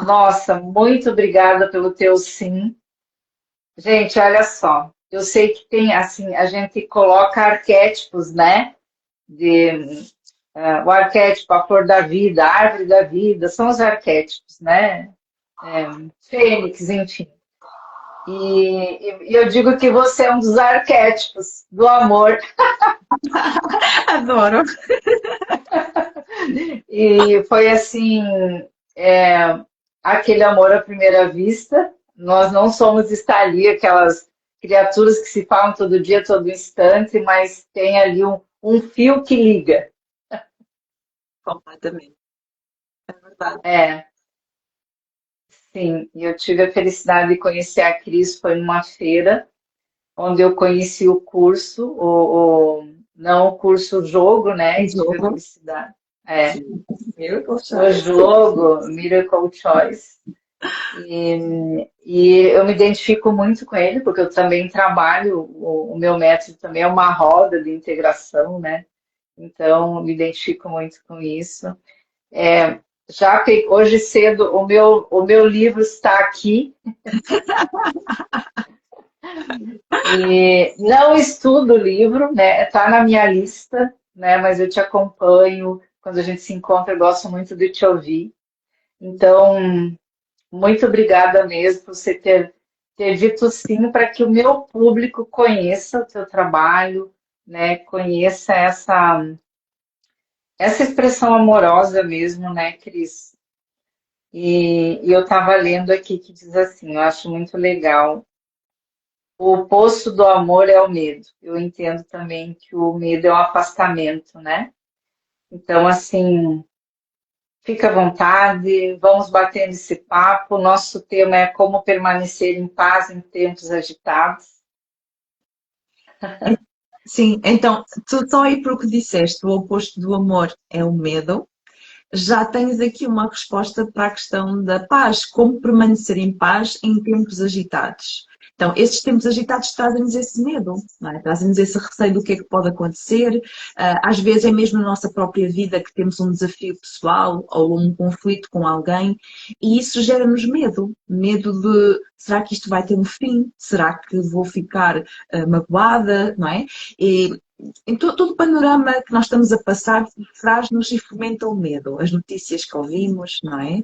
Nossa, muito obrigada pelo teu sim. Gente, olha só. Eu sei que tem, assim, a gente coloca arquétipos, né? De, o arquétipo, a flor da vida, a árvore da vida, são os arquétipos, né? Fênix, enfim. E eu digo que você é um dos arquétipos do amor. Adoro. E foi assim, é, aquele amor à primeira vista. Nós não somos estar ali, aquelas criaturas que se falam todo dia, todo instante, mas tem ali um fio que liga. Completamente. É verdade. É, sim. E eu tive a felicidade de conhecer a Cris, foi numa feira, onde eu conheci o curso, não o curso o jogo, né? O E tive a jogo. felicidade. É, Sim. Miracle o Child. jogo, Miracle Choice. E eu me identifico muito com ele, porque eu também trabalho, o meu método também é uma roda de integração, né? Então, eu me identifico muito com isso. Já que hoje cedo o meu livro está aqui, e não estudo o livro, né? Está na minha lista, né? Mas eu te acompanho. Quando a gente se encontra, eu gosto muito de te ouvir. Então, muito obrigada mesmo por você ter dito sim para que o meu público conheça o teu trabalho, né? Conheça essa expressão amorosa mesmo, né, Cris? E eu estava lendo aqui que diz assim, eu acho muito legal. O oposto do amor é o medo. Eu entendo também que o medo é um afastamento, né? Então, assim, fica à vontade, vamos batendo esse papo. Nosso tema é como permanecer em paz em tempos agitados. Sim, então, tu só aí por o que disseste, o oposto do amor é o medo. Já tens aqui uma resposta para a questão da paz, como permanecer em paz em tempos agitados. Então, esses tempos agitados trazem-nos esse medo, não é? Trazem-nos esse receio do que é que pode acontecer. Às vezes é mesmo na nossa própria vida que temos um desafio pessoal ou um conflito com alguém e isso gera-nos medo. Medo de, será que isto vai ter um fim? Será que vou ficar magoada, não é? E em todo o panorama que nós estamos a passar traz-nos e fomenta o medo, as notícias que ouvimos, não é?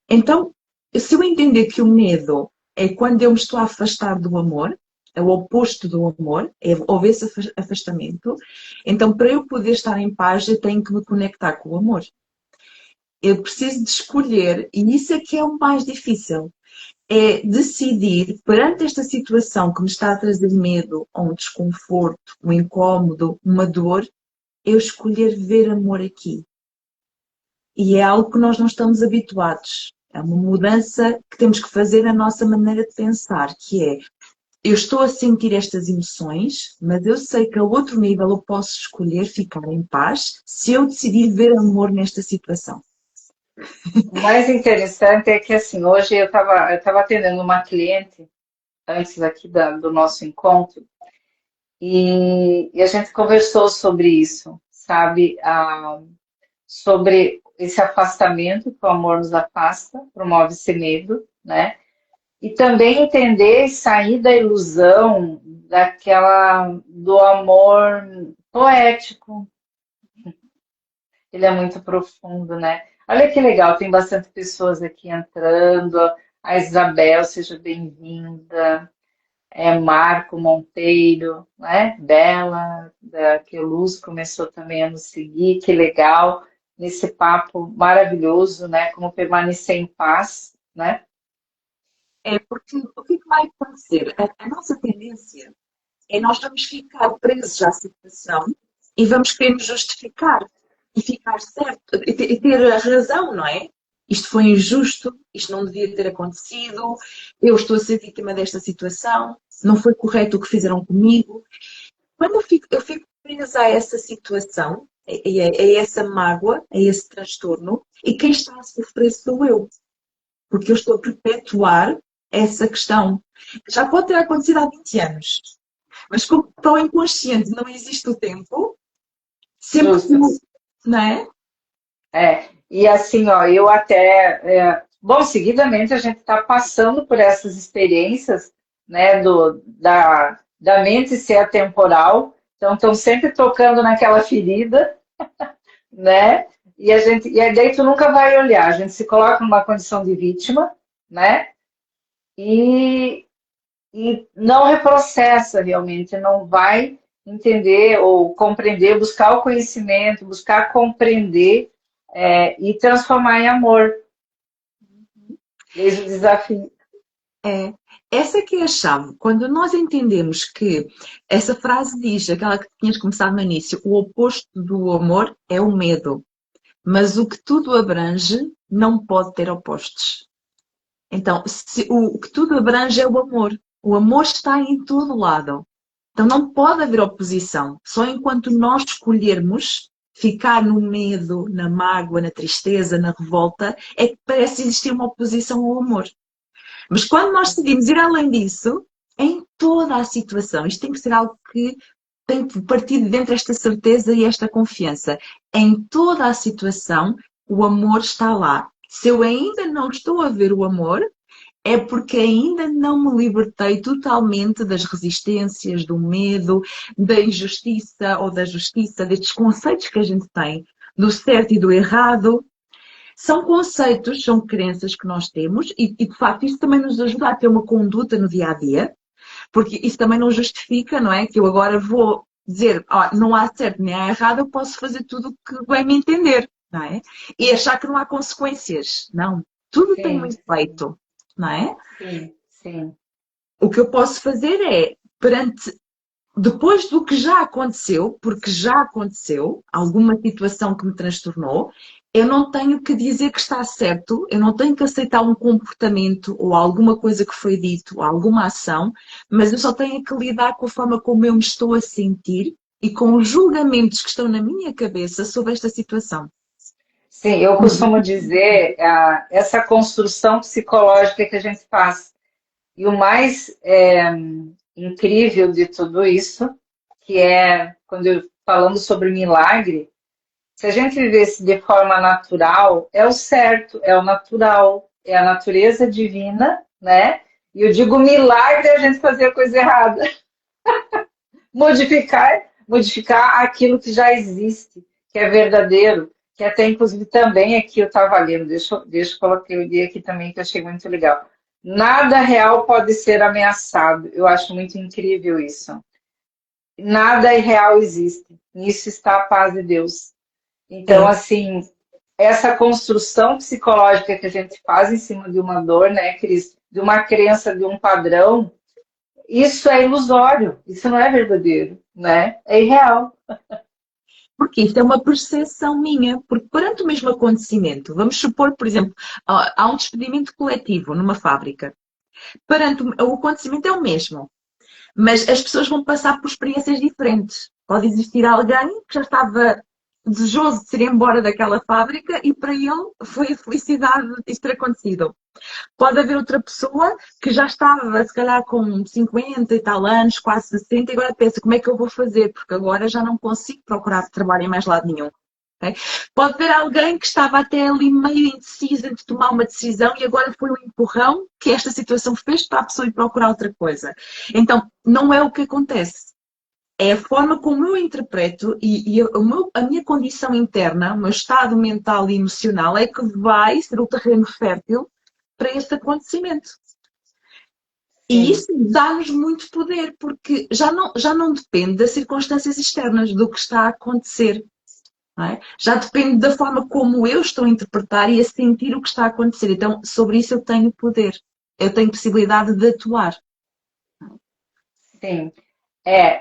Então, se eu entender que o medo é quando eu me estou a afastar do amor, é o oposto do amor, é houve esse afastamento, então para eu poder estar em paz eu tenho que me conectar com o amor. Eu preciso de escolher, e isso é que é o mais difícil, é decidir, perante esta situação que me está a trazer medo, ou um desconforto, um incómodo, uma dor, eu escolher ver amor aqui. E é algo que nós não estamos habituados. É uma mudança que temos que fazer na nossa maneira de pensar, que é, eu estou a sentir estas emoções, mas eu sei que a outro nível eu posso escolher ficar em paz se eu decidir ver amor nesta situação. O mais interessante é que, assim, hoje eu tava atendendo uma cliente, antes aqui do nosso encontro, e a gente conversou sobre isso, sabe? Sobre esse afastamento que o amor nos afasta, promove esse medo, né? E também entender e sair da ilusão do amor poético. Ele é muito profundo, né? Olha que legal, tem bastante pessoas aqui entrando. A Isabel, seja bem-vinda. Marco Monteiro, né? Bela, da Queluz começou também a nos seguir. Que legal, nesse papo maravilhoso, né? Como permanecer em paz, né? É porque o que vai acontecer? A nossa tendência é nós vamos ficar presos à situação e vamos querer nos justificar e ficar certo e ter a razão, não é? Isto foi injusto, isto não devia ter acontecido, eu estou a ser vítima desta situação, não foi correto o que fizeram comigo. Quando eu fico presa a essa situação, a essa mágoa, a esse transtorno, e quem está a sofrer sou eu, porque eu estou a perpetuar essa questão. Já pode ter acontecido há 20 anos, mas como para o inconsciente não existe o tempo, sempre que Justo. não é? E assim, ó, eu até bom, seguidamente a gente está passando por essas experiências, né, da mente ser atemporal, então estão sempre tocando naquela ferida, né? E aí daí tu nunca vai olhar, a gente se coloca numa condição de vítima, né? E, e não reprocessa realmente, não vai entender ou compreender, buscar o conhecimento, buscar compreender e transformar em amor. Eis o desafio. É, essa que é a chave. Quando nós entendemos que essa frase diz, aquela que tinhas começado no início, o oposto do amor é o medo, mas o que tudo abrange não pode ter opostos. Então, o que tudo abrange é o amor. O amor está em todo lado. Então não pode haver oposição. Só enquanto nós escolhermos ficar no medo, na mágoa, na tristeza, na revolta, é que parece existir uma oposição ao amor. Mas quando nós decidimos ir além disso, em toda a situação, isto tem que ser algo que tem que partir de dentro esta certeza e esta confiança. Em toda a situação, o amor está lá. Se eu ainda não estou a ver o amor, é porque ainda não me libertei totalmente das resistências, do medo, da injustiça ou da justiça, destes conceitos que a gente tem, do certo e do errado. São conceitos, são crenças que nós temos e de facto, isso também nos ajuda a ter uma conduta no dia a dia, porque isso também não justifica, não é? Que eu agora vou dizer, não há certo nem há errado, eu posso fazer tudo o que bem me entender, não é? E achar que não há consequências. Não. Tudo tem um Sim, efeito, não é? sim, sim. O que eu posso fazer é, perante, depois do que já aconteceu, porque já aconteceu, alguma situação que me transtornou, eu não tenho que dizer que está certo, eu não tenho que aceitar um comportamento ou alguma coisa que foi dito, ou alguma ação, mas eu só tenho que lidar com a forma como eu me estou a sentir e com os julgamentos que estão na minha cabeça sobre esta situação. Sim, eu costumo dizer essa construção psicológica que a gente faz. E o mais incrível de tudo isso, que é quando falando sobre milagre, se a gente vivesse de forma natural, é o certo, é o natural, é a natureza divina, né? E eu digo milagre é a gente fazer a coisa errada. Modificar aquilo que já existe, que é verdadeiro, que até inclusive também aqui eu estava lendo, deixa eu coloquei o dia aqui também que eu achei muito legal. Nada real pode ser ameaçado. Eu acho muito incrível isso. Nada irreal existe. Nisso está a paz de Deus. Então, É, assim, essa construção psicológica que a gente faz em cima de uma dor, né, Cris? De uma crença, de um padrão, isso é ilusório, isso não é verdadeiro, né? É irreal. porque isso é uma percepção minha, porque perante o mesmo acontecimento, vamos supor, por exemplo, há um despedimento coletivo numa fábrica. Perante o acontecimento é o mesmo, mas as pessoas vão passar por experiências diferentes. Pode existir alguém que já estava desejoso de se ir embora daquela fábrica e para ele foi a felicidade de isto ter acontecido. Pode haver outra pessoa que já estava, se calhar, com 50 e tal anos, quase 60, e agora pensa como é que eu vou fazer, porque agora já não consigo procurar trabalho em mais lado nenhum. Okay? Pode haver alguém que estava até ali meio indecisa de tomar uma decisão e agora foi um empurrão que esta situação fez para a pessoa ir procurar outra coisa. Então, não é o que acontece. É a forma como eu interpreto a minha condição interna, o meu estado mental e emocional é que vai ser o terreno fértil para este acontecimento. E Sim, isso dá-nos muito poder, porque já não depende das circunstâncias externas, do que está a acontecer. Não é? Já depende da forma como eu estou a interpretar e a sentir o que está a acontecer. Então, sobre isso eu tenho poder. Eu tenho possibilidade de atuar. sim.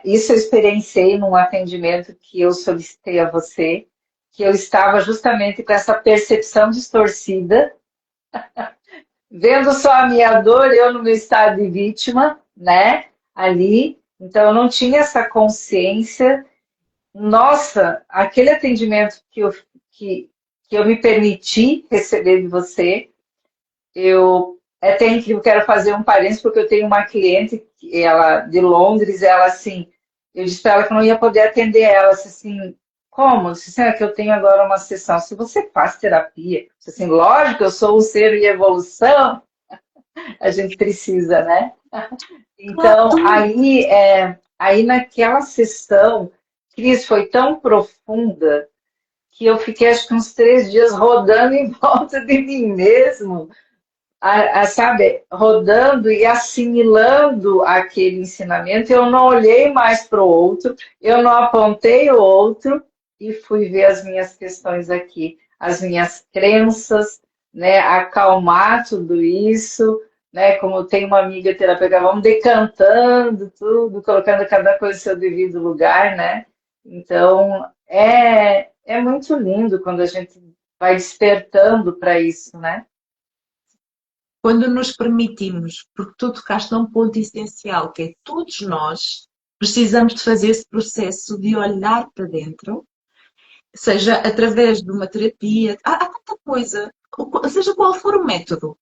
Isso eu experienciei num atendimento que eu solicitei a você, que eu estava justamente com essa percepção distorcida, vendo só a minha dor, eu no meu estado de vítima, né, ali. Então, eu não tinha essa consciência. Nossa, aquele atendimento que eu me permiti receber de você, eu é até incrível, quero fazer um parênteses, porque eu tenho uma cliente, ela de Londres, ela assim, eu disse para ela que eu não ia poder atender ela, assim, como? Eu disse, é que eu tenho agora uma sessão. Se você faz terapia, eu disse assim, lógico, eu sou um ser em evolução, a gente precisa, né? Então, Claro. aí naquela sessão, Cris, foi tão profunda que eu fiquei acho que uns 3 dias rodando em volta de mim mesmo, sabe, rodando e assimilando aquele ensinamento. Eu não olhei mais para o outro, eu não apontei o outro e fui ver as minhas questões aqui, as minhas crenças, né, acalmar tudo isso, né, como tem uma amiga terapeuta, vamos decantando tudo, colocando cada coisa em seu devido lugar, né? Então, é muito lindo quando a gente vai despertando para isso, né? Quando nos permitimos, porque tu tocaste num ponto essencial, que é todos nós precisamos de fazer esse processo de olhar para dentro, seja através de uma terapia, há tanta coisa, seja qual for o método.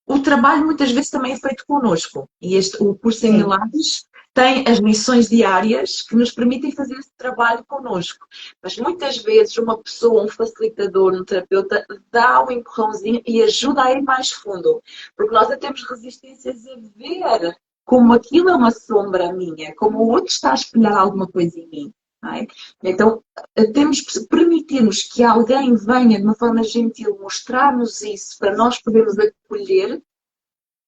O trabalho muitas vezes também é feito connosco. E o curso em Sim. Milagres tem as lições diárias que nos permitem fazer esse trabalho connosco. Mas muitas vezes uma pessoa, um facilitador, um terapeuta, dá um empurrãozinho e ajuda a ir mais fundo. Porque nós até temos resistências a ver como aquilo é uma sombra minha, como o outro está a espelhar alguma coisa em mim. Não é? Então, temos que permitirmos que alguém venha de uma forma gentil mostrar-nos isso para nós podermos acolher,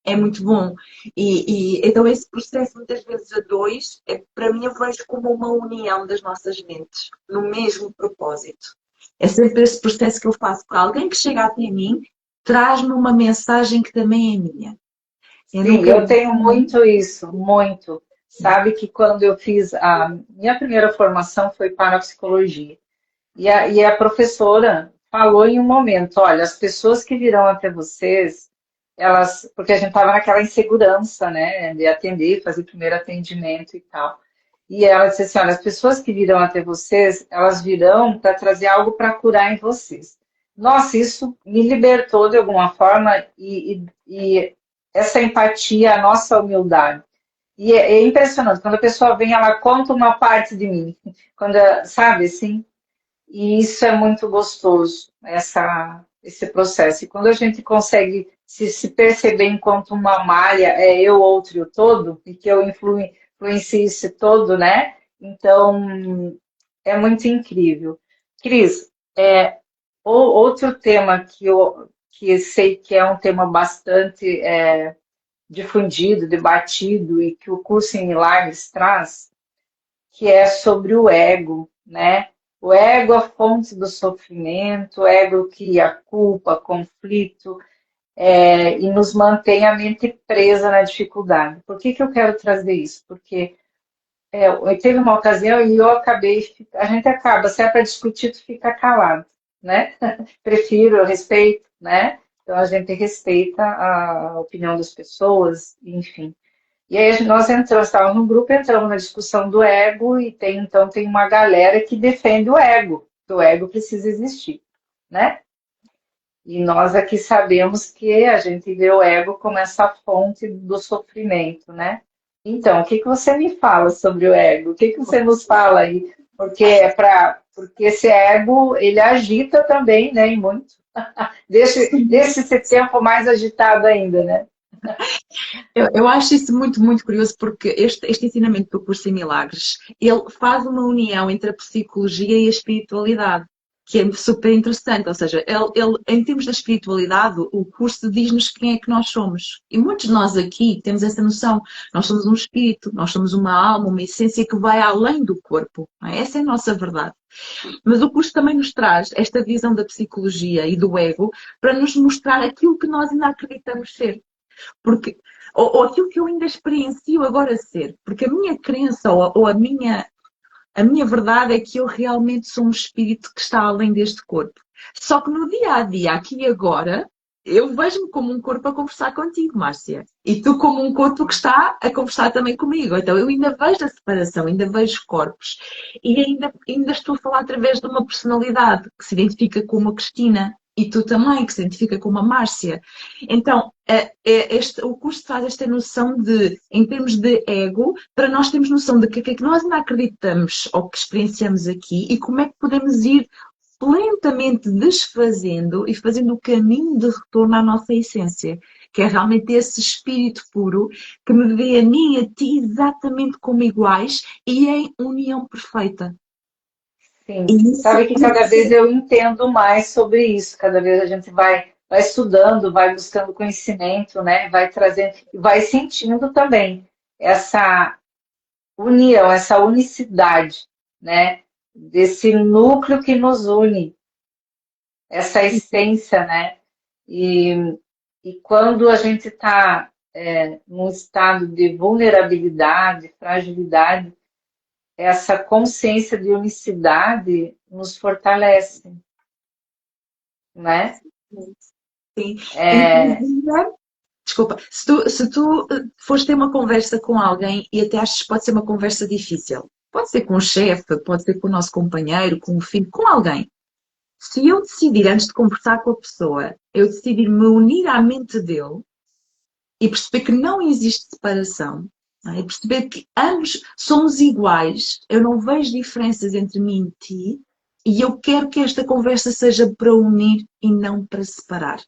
é muito bom. Então esse processo muitas vezes a dois, para mim eu vejo como uma união das nossas mentes, no mesmo propósito. É sempre esse processo que eu faço com alguém que chega até mim, traz-me uma mensagem que também é minha. Eu Sim, nunca eu digo, tenho muito isso, muito. Sabe que quando eu fiz a minha primeira formação foi para psicologia. E a professora falou em um momento, olha, as pessoas que virão até vocês, elas, porque a gente estava naquela insegurança, né, de atender, fazer primeiro atendimento e tal. E ela disse assim, olha, as pessoas que virão até vocês, elas virão para trazer algo para curar em vocês. Nossa, isso me libertou de alguma forma e essa empatia, a nossa humildade. E é impressionante, quando a pessoa vem, ela conta uma parte de mim. Quando, sabe, assim, e isso é muito gostoso, esse processo. E quando a gente consegue se perceber enquanto uma malha, é eu, outro e o todo, e que eu influencio esse todo, né? Então, é muito incrível. Cris, outro tema que sei que é um tema bastante difundido, debatido, e que o curso em Milagres traz, que é sobre o ego, né? O ego é a fonte do sofrimento, o ego cria culpa, conflito, e nos mantém a mente presa na dificuldade. Por que eu quero trazer isso? Porque teve uma ocasião e eu acabei, a gente acaba, se é para discutir, tu fica calado, né? Prefiro, eu respeito, né? Então a gente respeita a opinião das pessoas, enfim. E aí nós entramos, estávamos num grupo, entramos na discussão do ego e então tem uma galera que defende o ego, que o ego precisa existir, né? E nós aqui sabemos que a gente vê o ego como essa fonte do sofrimento, né? Então, o que você me fala sobre o ego? O que você nos fala aí? Porque esse ego, ele agita também, né? E muito. Deixa esse tempo mais agitado ainda, né? eu acho isso muito, muito curioso porque este ensinamento do curso em Milagres, ele faz uma união entre a psicologia e a espiritualidade, que é super interessante. Ou seja, em termos da espiritualidade, o curso diz-nos quem é que nós somos. E muitos de nós aqui temos essa noção. Nós somos um espírito, nós somos uma alma, uma essência que vai além do corpo. Não é? Essa é a nossa verdade. Mas o curso também nos traz esta visão da psicologia e do ego para nos mostrar aquilo que nós ainda acreditamos ser. Porque, ou aquilo que eu ainda experiencio agora ser. Porque a minha crença ou a minha verdade é que eu realmente sou um espírito que está além deste corpo. Só que no dia a dia, aqui e agora, eu vejo-me como um corpo a conversar contigo, Márcia. E tu como um corpo que está a conversar também comigo. Então eu ainda vejo a separação, ainda vejo corpos. E ainda estou a falar através de uma personalidade que se identifica como a Cristina. e tu também, que se identifica como a Márcia. Então, o curso traz esta noção de, em termos de ego, para nós termos noção de que é que nós ainda acreditamos ou que experienciamos aqui e como é que podemos ir lentamente desfazendo e fazendo o caminho de retorno à nossa essência, que é realmente esse espírito puro que me vê a mim e a ti exatamente como iguais e em união perfeita. Sim. E isso Sabe que cada vez eu entendo mais sobre isso, cada vez a gente vai estudando, vai buscando conhecimento, né? Vai trazendo, e vai sentindo também essa união, essa unicidade, né? Desse núcleo que nos une, essa essência, né? E, e quando a gente está num estado de vulnerabilidade, fragilidade, essa consciência de unicidade nos fortalece, né? sim. É, Inclusive, desculpa, se tu fores ter uma conversa com alguém e até achas que pode ser uma conversa difícil, pode ser com o chefe, pode ser com o nosso companheiro, com o filho, com alguém. Se eu decidir, antes de conversar com a pessoa, eu decidir me unir à mente dele e perceber que não existe separação, não é? E perceber que ambos somos iguais, eu não vejo diferenças entre mim e ti, e eu quero que esta conversa seja para unir e não para separar.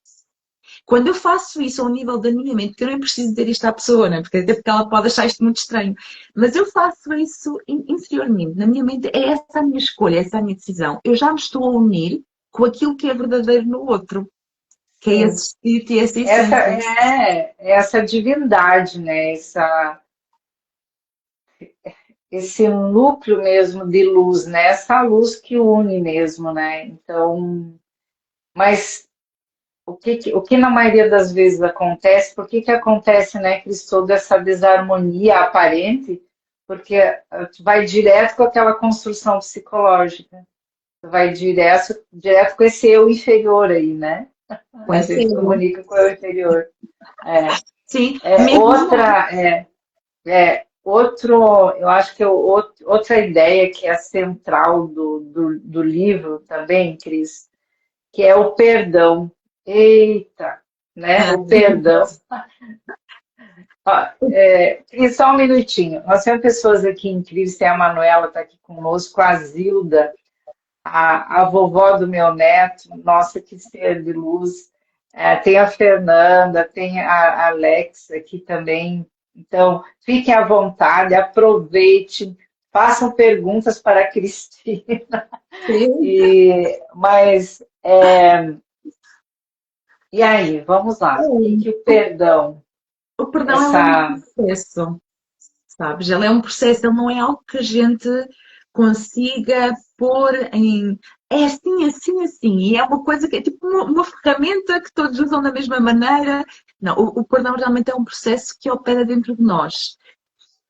Quando eu faço isso ao nível da minha mente, que eu nem preciso dizer isto à pessoa, né? Porque até porque ela pode achar isto muito estranho, mas eu faço isso interiormente, na minha mente, é essa a minha escolha, essa a minha decisão. Eu já me estou a unir com aquilo que é verdadeiro no outro, que é sim. esse espírito e essa Essa essência. essa divindade, né? Esse núcleo mesmo de luz, né? Essa luz que une mesmo, né? Então, mas o que na maioria das vezes acontece, por que que acontece, né, Cris, toda essa desarmonia aparente? Porque vai direto com aquela construção psicológica, vai direto com esse eu inferior aí, né? A Pois é. gente comunica com o eu inferior. É, Sim, é mesmo. outra, outro, eu acho que outra ideia que é central do livro também, Cris, que é o perdão. Eita, né? O perdão. Ó, Cris, só um minutinho. Nós temos pessoas aqui incríveis, tem a Manuela está aqui conosco, a Zilda, a vovó do meu neto, nossa, que ser de luz. Tem a Fernanda, tem a Alex aqui também. Então, fiquem à vontade, aproveite, façam perguntas para a Cristina. Sim. Mas, e aí, vamos lá. O que que o perdão, O perdão é um essa... processo, sabes? Ele é um processo, ele não é algo que a gente consiga pôr em. É assim, assim, assim. E é uma coisa que é tipo uma ferramenta que todos usam da mesma maneira. Não, o perdão realmente é um processo que opera dentro de nós.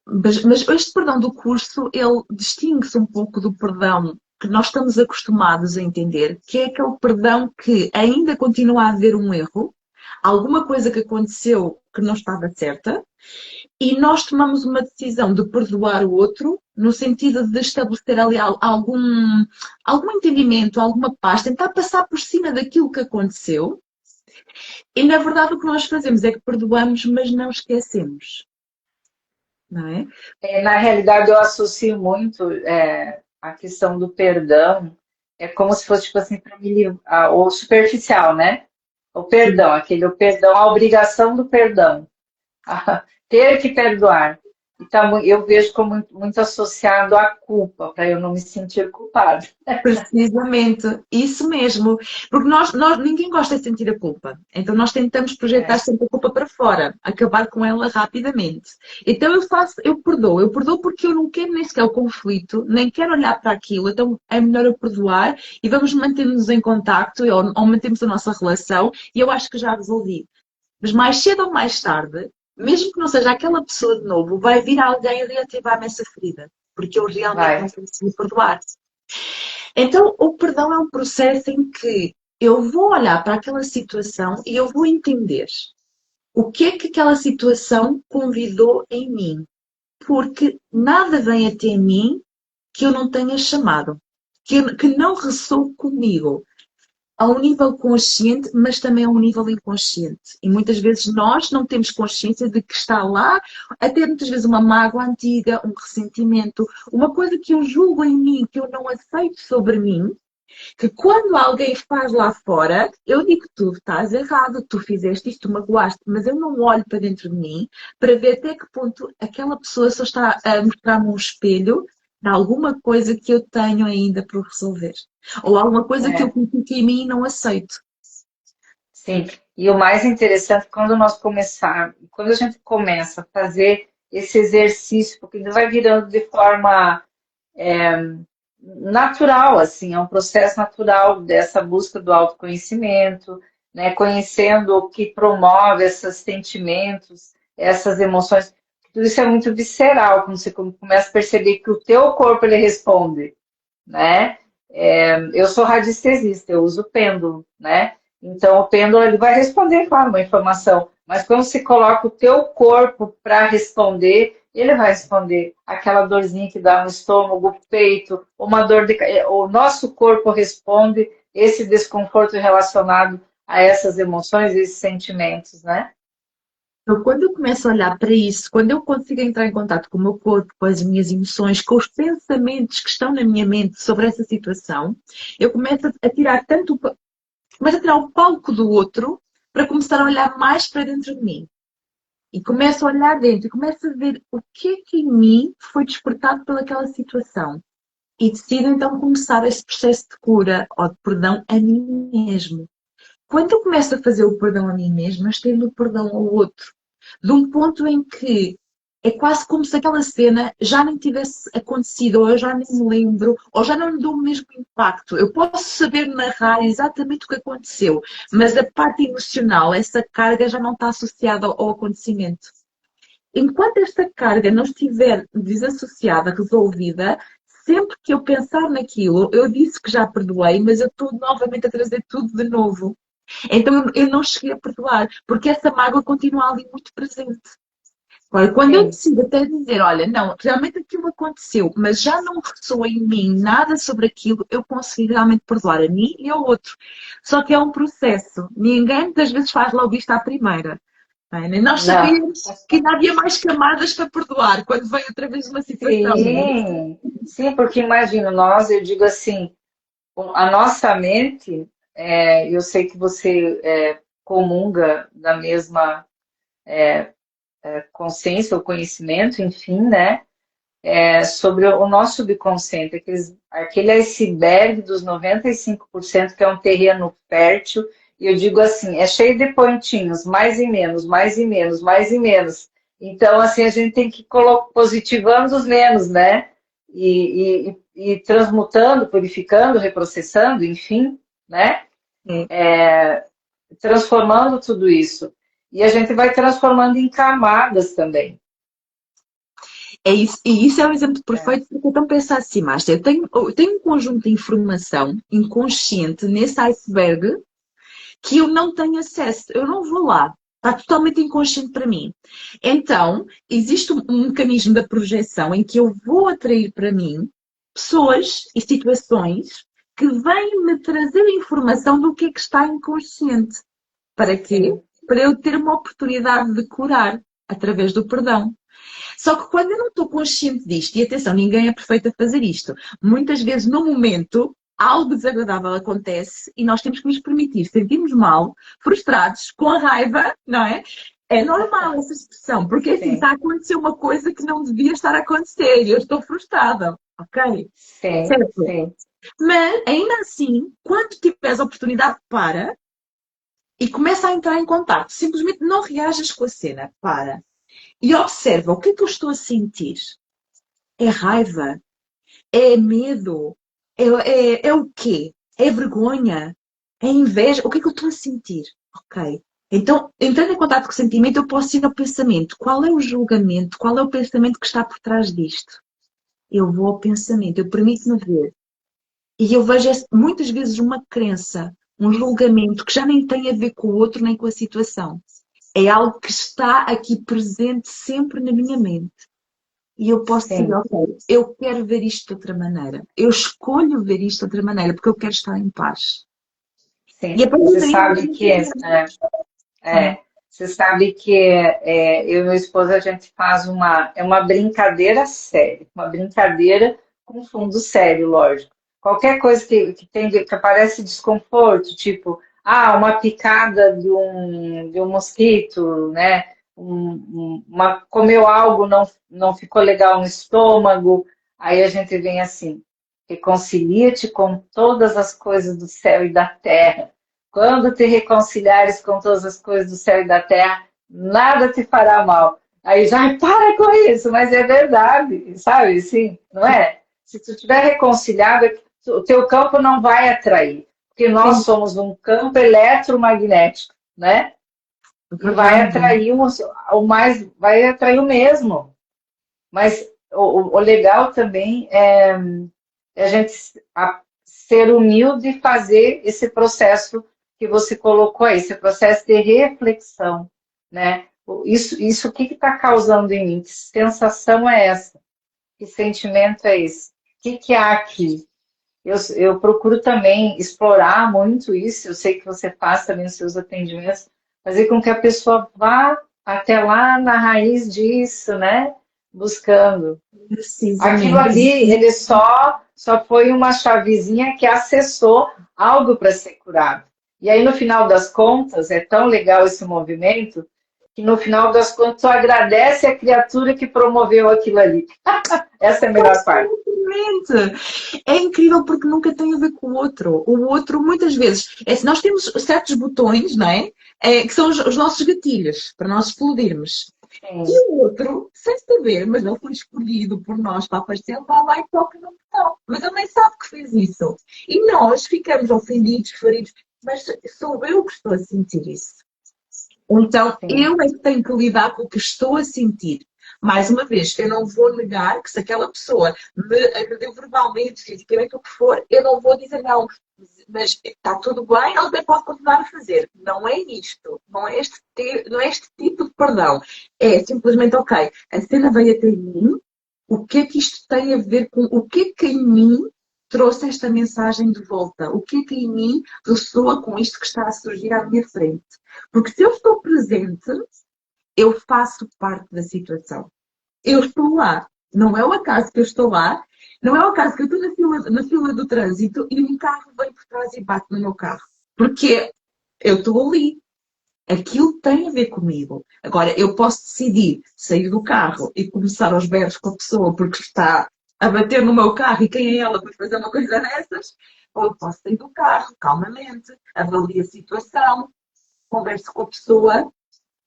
Mas este perdão do curso, ele distingue-se um pouco do perdão que nós estamos acostumados a entender, que é aquele perdão que ainda continua a haver um erro, alguma coisa que aconteceu que não estava certa, e nós tomamos uma decisão de perdoar o outro, no sentido de estabelecer ali algum entendimento, alguma paz, tentar passar por cima daquilo que aconteceu, e na verdade o que nós fazemos é que perdoamos, mas não esquecemos, não é? Na realidade, eu associo muito a questão do perdão, é como se fosse, tipo assim, para mim, o superficial, né? O perdão, o perdão, a obrigação do perdão, ter que perdoar. Então, eu vejo como muito associado à culpa, para eu não me sentir culpado. Precisamente, isso mesmo. Porque ninguém gosta de sentir a culpa. Então nós tentamos projetar É, sempre a culpa para fora, acabar com ela rapidamente. Então eu perdoo porque eu não quero nem sequer o conflito, nem quero olhar para aquilo, então é melhor eu perdoar e vamos manter-nos em contacto ou mantemos a nossa relação e eu acho que já resolvi. Mas mais cedo ou mais tarde, mesmo que não seja aquela pessoa de novo, vai vir alguém reativar-me essa ferida, porque eu realmente vai. não consegui perdoar. Então, o perdão é um processo em que eu vou olhar para aquela situação e eu vou entender o que é que aquela situação convidou em mim. Porque nada vem até mim que eu não tenha chamado, que não ressoe comigo. a um nível consciente, mas também a um nível inconsciente. E muitas vezes nós não temos consciência de que está lá, até muitas vezes uma mágoa antiga, um ressentimento, uma coisa que eu julgo em mim, que eu não aceito sobre mim, que quando alguém faz lá fora, eu digo, tu estás errado, tu fizeste isto, tu magoaste, mas eu não olho para dentro de mim para ver até que ponto aquela pessoa só está a mostrar-me um espelho de alguma coisa que eu tenho ainda por resolver. Ou alguma coisa que eu É, critico em mim e não aceito. sim. E o mais interessante, quando a gente começa a fazer esse exercício, porque ele vai virando de forma natural, assim, é um processo natural dessa busca do autoconhecimento, né? Conhecendo o que promove esses sentimentos, essas emoções. Tudo isso é muito visceral, quando você começa a perceber que o teu corpo ele responde, né? Eu sou radiestesista, eu uso pêndulo, né? Então o pêndulo ele vai responder, claro, uma informação, mas quando você coloca o teu corpo para responder, ele vai responder aquela dorzinha que dá no estômago, peito, uma dor de, o nosso corpo responde esse desconforto relacionado a essas emoções, esses sentimentos, né? Então, quando eu começo a olhar para isso, quando eu consigo entrar em contato com o meu corpo, com as minhas emoções, com os pensamentos que estão na minha mente sobre essa situação, eu começo a tirar começo a tirar o palco do outro para começar a olhar mais para dentro de mim. E começo a olhar dentro e começo a ver o que é que em mim foi despertado pelaquela situação. E decido então começar esse processo de cura ou de perdão a mim mesmo. Quando eu começo a fazer o perdão a mim mesma, estendo o perdão ao outro. De um ponto em que é quase como se aquela cena já nem tivesse acontecido, ou eu já nem me lembro, ou já não lhe dou o mesmo impacto. Eu posso saber narrar exatamente o que aconteceu, mas a parte emocional, essa carga já não está associada ao acontecimento. Enquanto esta carga não estiver desassociada, resolvida, sempre que eu pensar naquilo, eu disse que já perdoei, mas eu estou novamente a trazer tudo de novo. Então eu não cheguei a perdoar, porque essa mágoa continua ali muito presente. Agora, quando eu Sim, decido até dizer, olha, não, realmente aquilo aconteceu, mas já não ressoa em mim nada sobre aquilo, eu consegui realmente perdoar a mim e ao outro. Só que é um processo. Ninguém muitas vezes faz logo isto à primeira. Não é? Nós não. sabíamos que ainda havia mais camadas para perdoar quando vem outra vez uma situação. Não é? Sim, sim, porque imagino nós, eu digo assim, a nossa mente, eu sei que você comunga da mesma consciência ou conhecimento, enfim, né? Sobre o nosso subconsciente, aquele iceberg dos 95% que é um terreno fértil, e eu digo assim, é cheio de pontinhos, mais e menos, mais e menos, mais e menos. Então, assim, a gente tem que ir positivando os menos, né? E transmutando, purificando, reprocessando, enfim, né? É. Transformando tudo isso. E a gente vai transformando em camadas também. É isso, e isso é um exemplo É, perfeito porque então pensa assim, Márcia, eu tenho um conjunto de informação inconsciente nesse iceberg que eu não tenho acesso, eu não vou lá. Está totalmente inconsciente para mim. Então, existe um mecanismo da projeção em que eu vou atrair para mim pessoas e situações que vêm me trazer informação do que é que está inconsciente. Para quê? sim, Para eu ter uma oportunidade de curar através do perdão. Só que quando eu não estou consciente disto, e atenção, ninguém é perfeito a fazer isto, muitas vezes no momento algo desagradável acontece e nós temos que nos permitir sentirmos mal, frustrados, com a raiva, não é? É normal essa expressão, porque assim está sim, a acontecer uma coisa que não devia estar a acontecer e eu estou frustrada, ok? sim, Certo? sim. Mas ainda assim, quando tiveres a oportunidade, para e começa a entrar em contato. Simplesmente não reajas com a cena, para. E observa o que é que eu estou a sentir. É raiva? É medo? É o quê? É vergonha? É inveja? O que é que eu estou a sentir? Ok. Então, entrando em contato com o sentimento, eu posso ir ao pensamento. Qual é o julgamento? Qual é o pensamento que está por trás disto? Eu vou ao pensamento, eu permito-me ver. E eu vejo muitas vezes uma crença, um julgamento que já nem tem a ver com o outro nem com a situação. É algo que está aqui presente sempre na minha mente. E eu posso dizer, Sim, ok, eu quero ver isto de outra maneira. Eu escolho ver isto de outra maneira porque eu quero estar em paz. E sim. a partir Você daí, sabe que você sabe que eu e meu esposo a gente faz uma brincadeira séria, uma brincadeira com fundo sério, lógico. Qualquer coisa que aparece desconforto, tipo, uma picada de um mosquito, né? Comeu algo, não ficou legal no estômago, aí a gente vem assim, reconcilia-te com todas as coisas do céu e da terra. Quando te reconciliares com todas as coisas do céu e da terra, nada te fará mal. Aí já, para com isso, mas é verdade, sabe? Sim, não é? Se tu estiver reconciliado, o teu campo não vai atrair, porque nós sim, somos um campo eletromagnético, né? é E vai verdade. atrair vai atrair o mesmo. Mas o legal também é a gente ser humilde e fazer esse processo que você colocou aí, esse processo de reflexão, né? Isso o que está causando em mim? Que sensação é essa? Que sentimento é esse? O que há aqui? Eu procuro também explorar muito isso, eu sei que você faz também nos seus atendimentos, fazer com que a pessoa vá até lá na raiz disso, né? Buscando. Aquilo Precisamente. ali, ele só foi uma chavezinha que acessou algo para ser curado. E aí, no final das contas, é tão legal esse movimento, que no final das contas, tu agradece a criatura que promoveu aquilo ali. Essa é a melhor parte. Exatamente. É incrível porque nunca tem a ver com o outro. O outro, muitas vezes, se nós temos certos botões, não é? Que são os nossos gatilhos para nós explodirmos. Sim, E o outro, sem saber, mas ele foi escolhido por nós para aparecer, ele vai lá e toca no botão. Mas ele nem sabe que fez isso. E nós ficamos ofendidos, feridos, mas sou eu que estou a sentir isso. Então, sim. eu é que tenho que lidar com o que estou a sentir. Mais uma vez, eu não vou negar que se aquela pessoa me agrediu verbalmente, fisicamente, o que for, eu não vou dizer não, mas está tudo bem, ela até pode continuar a fazer. Não é isto, não é este tipo de perdão. É simplesmente, ok, a cena veio até mim, o que é que isto tem a ver com, o que é que em mim trouxe esta mensagem de volta? O que é que em mim ressoa com isto que está a surgir à minha frente? Porque se eu estou presente, eu faço parte da situação. Eu estou lá. Não é o acaso que eu estou lá, não é o acaso que eu estou na fila do trânsito e um carro vem por trás e bate no meu carro. Porque eu estou ali. Aquilo tem a ver comigo. Agora, eu posso decidir sair do carro e começar aos berros com a pessoa porque está a bater no meu carro e quem é ela para fazer uma coisa dessas, ou eu posso sair do carro calmamente, avalie a situação, converso com a pessoa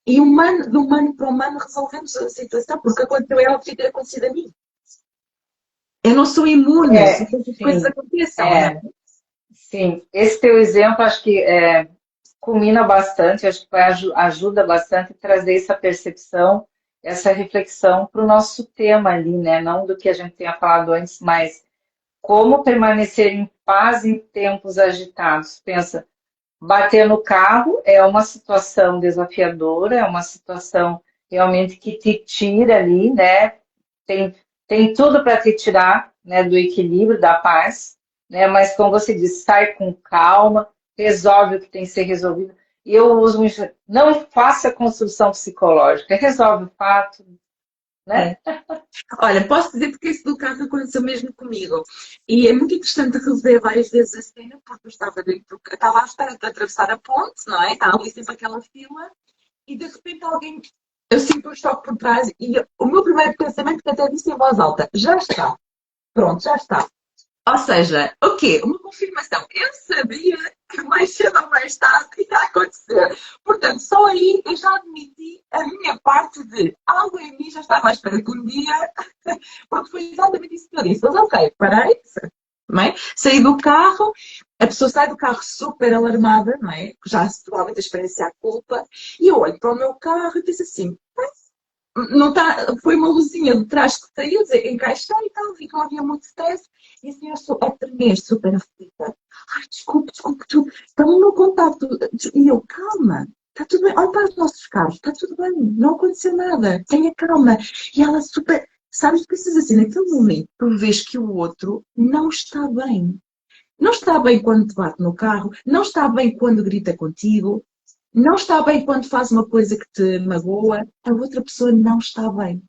e de humano para humano resolvemos a situação, porque aconteceu a ela, podia ter acontecido a mim. Eu não sou imune, se essas coisas Sim, aconteçam, não é? é, sim. Esse teu exemplo, acho que culmina bastante, acho que ajuda bastante a trazer essa percepção, essa reflexão para o nosso tema ali, né? Não do que a gente tenha falado antes, mas como permanecer em paz em tempos agitados. Pensa, bater no carro é uma situação desafiadora, é uma situação realmente que te tira ali, né? Tem, tem tudo para te tirar, né, do equilíbrio, da paz, né? Mas como você disse, sai com calma, resolve o que tem que ser resolvido. E eu uso muito, não faça construção psicológica, resolve o fato, né? É. Olha, posso dizer porque isso do carro aconteceu mesmo comigo. E é muito interessante rever várias vezes a cena, porque eu estava estava à espera de atravessar a ponte, não é? Estava ali sempre aquela fila, e de repente alguém, eu sinto um choque por trás, e o meu primeiro pensamento, que até disse em voz alta, já está, pronto, já está. Ou seja, o quê? Uma confirmação. Eu sabia que mais cedo ou mais tarde ia acontecer. Portanto, só aí eu já admiti a minha parte de algo em mim já estava à espera que um dia, porque foi exatamente isso que eu disse. Mas ok, parei, não é? Saí do carro, a pessoa sai do carro super alarmada, não é? Já provavelmente a experiência a culpa, e eu olho para o meu carro e disse assim, não tá, foi uma luzinha de trás que saiu, encaixei e tal, vi que não havia muito stress, e assim eu estou a tremer, super aflita. Ai, desculpe, estão no meu contacto. E eu, calma, está tudo bem, olha para os nossos carros, está tudo bem, não aconteceu nada, tenha calma. E ela super, sabes, precisas assim, naquele momento, tu vês que o outro não está bem. Não está bem quando te bate no carro, não está bem quando grita contigo, não está bem quando faz uma coisa que te magoa, a outra pessoa não está bem.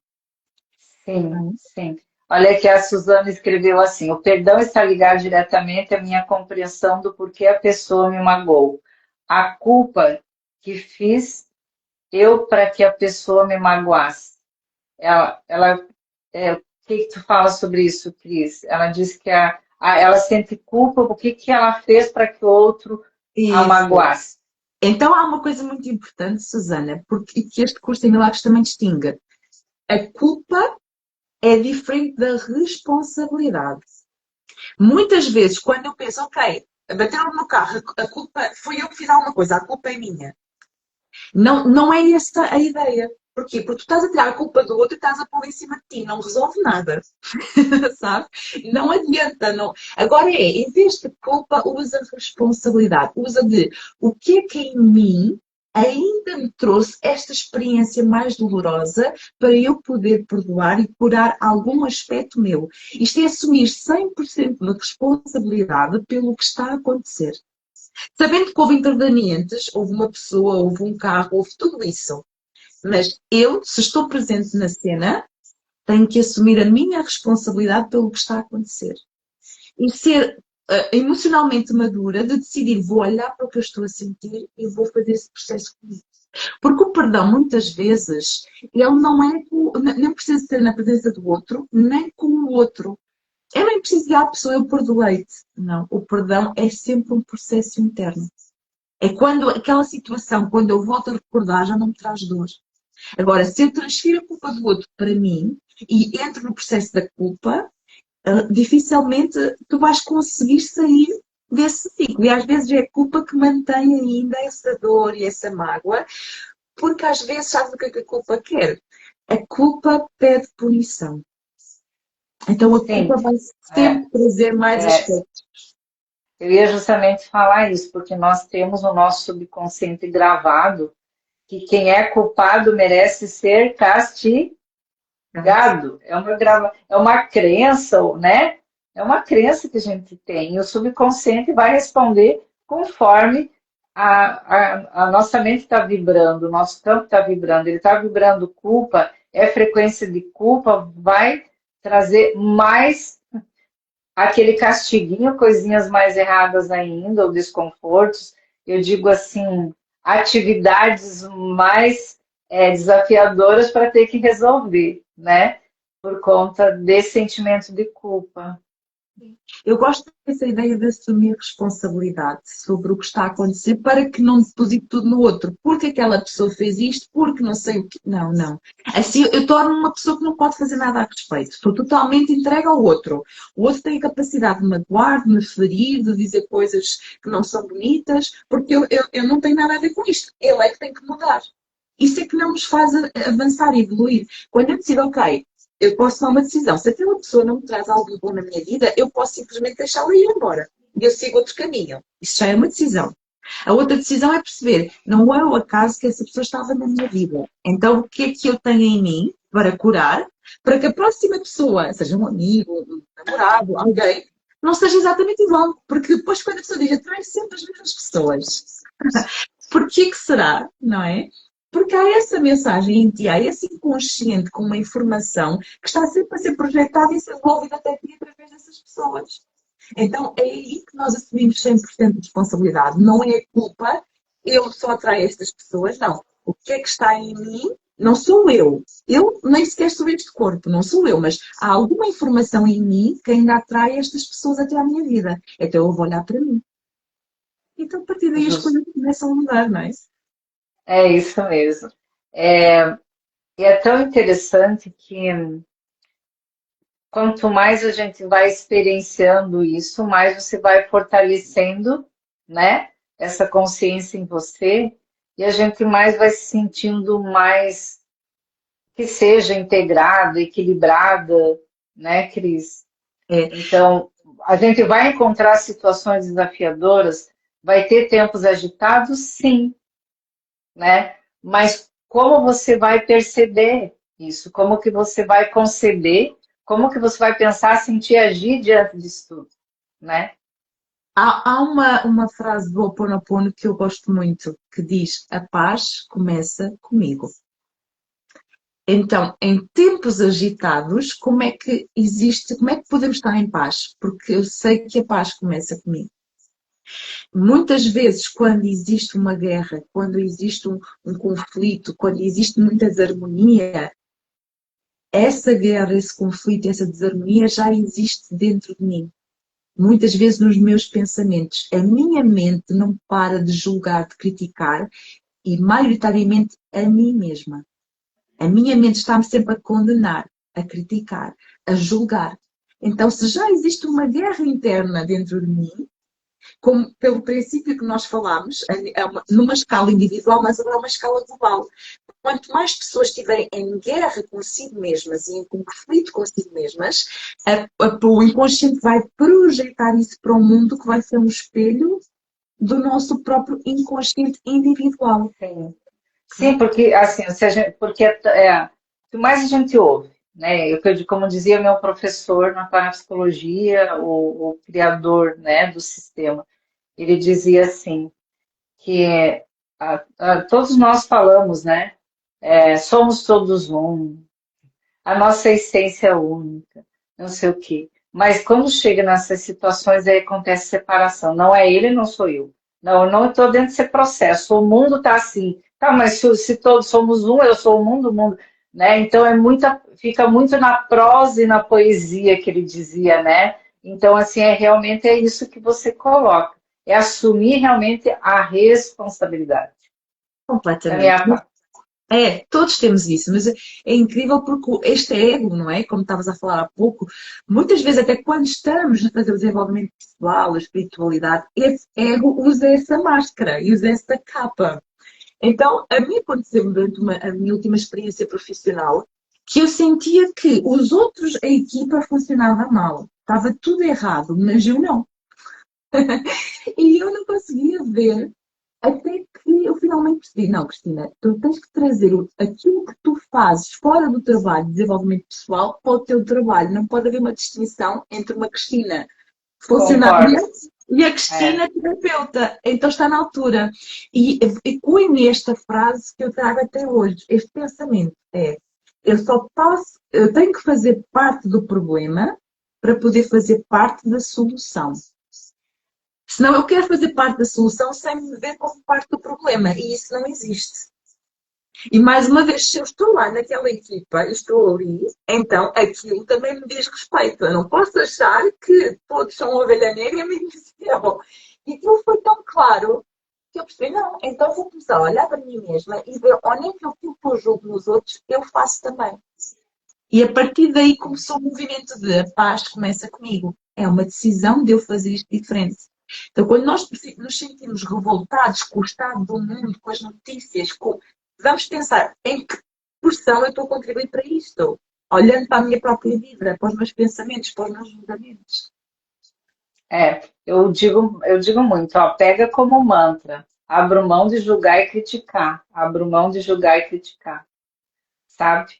Sim, Não é? sim. Olha que a Suzana escreveu assim: o perdão está ligado diretamente à minha compreensão do porquê a pessoa me magoou. A culpa que fiz eu para que a pessoa me magoasse. Ela o que que tu fala sobre isso, Cris? Ela diz que ela sente culpa por que ela fez para que o outro a Isso. magoasse. Então há uma coisa muito importante, Susana, porque que este curso em Milagres também distingue. A culpa é diferente da responsabilidade. Muitas vezes, quando eu penso, ok, bateram no carro, a culpa foi eu que fiz alguma coisa, a culpa é minha. Não, não é essa a ideia. Porquê? Porque tu estás a tirar a culpa do outro e estás a pôr em cima de ti, não resolve nada, sabe? Não adianta, não. Agora em vez de culpa, usa responsabilidade, usa de o que é que em mim ainda me trouxe esta experiência mais dolorosa para eu poder perdoar e curar algum aspecto meu. Isto é assumir 100% de responsabilidade pelo que está a acontecer. Sabendo que houve intervenientes, houve uma pessoa, houve um carro, houve tudo isso. Mas eu, se estou presente na cena, tenho que assumir a minha responsabilidade pelo que está a acontecer. E ser emocionalmente madura de decidir, vou olhar para o que eu estou a sentir e vou fazer esse processo comigo. Porque o perdão, muitas vezes, ele não é, nem precisa ser na presença do outro, nem com o outro. Eu nem preciso dizer à pessoa, eu perdoei-te. Não, o perdão é sempre um processo interno. É quando aquela situação, quando eu volto a recordar, já não me traz dor. Agora, se eu transfiro a culpa do outro para mim e entro no processo da culpa, dificilmente tu vais conseguir sair desse ciclo. E às vezes é a culpa que mantém ainda essa dor e essa mágoa, porque às vezes sabes o que é que a culpa quer? A culpa pede punição. Então a Sim, culpa vai é, sempre trazer mais é, aspectos. eu ia justamente falar isso, porque nós temos no nosso subconsciente gravado que quem é culpado merece ser castigado. É uma crença, né? É uma crença que a gente tem. E o subconsciente vai responder conforme a nossa mente está vibrando, o nosso campo está vibrando. Ele está vibrando culpa, é frequência de culpa, vai trazer mais aquele castiguinho, coisinhas mais erradas ainda, ou desconfortos. Eu digo assim, atividades mais desafiadoras para ter que resolver, né? Por conta desse sentimento de culpa. Eu gosto dessa ideia de assumir responsabilidade sobre o que está a acontecer para que não deposite tudo no outro. Porque aquela pessoa fez isto, porque não sei o que. Não, não. Assim eu torno uma pessoa que não pode fazer nada a respeito. Estou totalmente entregue ao outro. O outro tem a capacidade de me magoar, de me ferir, de dizer coisas que não são bonitas, porque eu não tenho nada a ver com isto. Ele é que tem que mudar. Isso é que não nos faz avançar e evoluir. Quando eu decido, ok, eu posso tomar uma decisão. Se aquela pessoa não me traz algo bom na minha vida, eu posso simplesmente deixá-la ir embora. E eu sigo outro caminho. Isso já é uma decisão. A outra decisão é perceber, não é o acaso que essa pessoa estava na minha vida. Então, o que é que eu tenho em mim para curar, para que a próxima pessoa, seja um amigo, um namorado, alguém, não seja exatamente igual. Porque depois, quando a pessoa diz, atrai sempre as mesmas pessoas. Porquê que será, não é? Porque há essa mensagem em ti, há esse inconsciente com uma informação que está sempre a ser projetada e ser devolvida até ti através dessas pessoas. Então é aí que nós assumimos 100% de responsabilidade. Não é culpa, eu só atraio estas pessoas, não. O que é que está em mim não sou eu. Eu nem sequer sou este corpo, não sou eu, mas há alguma informação em mim que ainda atrai estas pessoas até à minha vida. Então eu vou olhar para mim. Então a partir daí as Justo. coisas começam a mudar, não é? É isso mesmo. É, e é tão interessante que quanto mais a gente vai experienciando isso, mais você vai fortalecendo, né, essa consciência em você, e a gente mais vai se sentindo mais que seja integrada, equilibrada, né, Cris? É, Então, a gente vai encontrar situações desafiadoras, vai ter tempos agitados, sim, né? Mas como você vai perceber isso? Como que você vai conceber? Como que você vai pensar, sentir, agir diante disso tudo, né? Há uma frase do Ho Oponopono que eu gosto muito, que diz: a paz começa comigo. Então, em tempos agitados, como é que existe, como é que podemos estar em paz? Porque eu sei que a paz começa comigo. Muitas vezes, quando existe uma guerra, quando existe um conflito, quando existe muita desarmonia, essa guerra, esse conflito, essa desarmonia já existe dentro de mim. Muitas vezes nos meus pensamentos. A minha mente não para de julgar, de criticar e, maioritariamente, a mim mesma. A minha mente está-me sempre a condenar, a criticar, a julgar. Então, se já existe uma guerra interna dentro de mim, como pelo princípio que nós falámos, numa escala individual, mas agora é uma escala global. Quanto mais pessoas estiverem em guerra consigo mesmas e em conflito consigo mesmas, o inconsciente vai projetar isso para o mundo, que vai ser um espelho do nosso próprio inconsciente individual. Sim. Sim, porque assim, se a gente, porque o que mais a gente ouve, né? Como dizia meu professor na parapsicologia, o criador, né, do sistema, ele dizia assim que todos nós falamos, né? Somos todos um, a nossa essência é única, não sei o quê. Mas quando chega nessas situações, aí acontece separação. Não é ele, não sou eu. Não, eu não estou dentro desse processo. O mundo está assim. Tá, mas se todos somos um, eu sou o mundo, né? Então fica muito na prosa e na poesia que ele dizia, né? Então, assim, realmente é isso que você coloca. É assumir realmente a responsabilidade. Da Completamente. minha parte. Todos temos isso, mas é incrível porque este ego, não é? Como estavas a falar há pouco, muitas vezes, até quando estamos a fazer o desenvolvimento pessoal, a espiritualidade, esse ego usa essa máscara e usa essa capa. Então, a mim aconteceu durante a minha última experiência profissional que eu sentia que os outros, a equipa funcionava mal, estava tudo errado, mas eu não. E eu não conseguia ver até que eu finalmente percebi, não, Cristina, tu tens que trazer aquilo que tu fazes fora do trabalho de desenvolvimento pessoal para o teu trabalho. Não pode haver uma distinção entre uma Cristina funcionária Concordo. e a É. Cristina terapeuta. Então está na altura. E cunho nesta frase que eu trago até hoje, este pensamento é, eu tenho que fazer parte do problema para poder fazer parte da solução. Senão eu quero fazer parte da solução sem me ver como parte do problema. E isso não existe. E mais uma vez, se eu estou lá naquela equipa, estou ali, então aquilo também me diz respeito. Eu não posso achar que todos são ovelha negra, menos eu. E aquilo foi tão claro que eu percebi, não, então vou começar a olhar para mim mesma e ver onde é que aquilo que eu julgo nos outros, eu faço também. E a partir daí começou o movimento de a paz começa comigo. É uma decisão de eu fazer isto diferente. Então, quando nós nos sentimos revoltados com o estado do mundo, com as notícias, vamos pensar em que porção eu estou a contribuir para isto. Olhando para a minha própria vida, para os meus pensamentos, para os meus julgamentos. Eu digo muito, ó, pega como mantra. Abro mão de julgar e criticar. Abro mão de julgar e criticar. Sabe?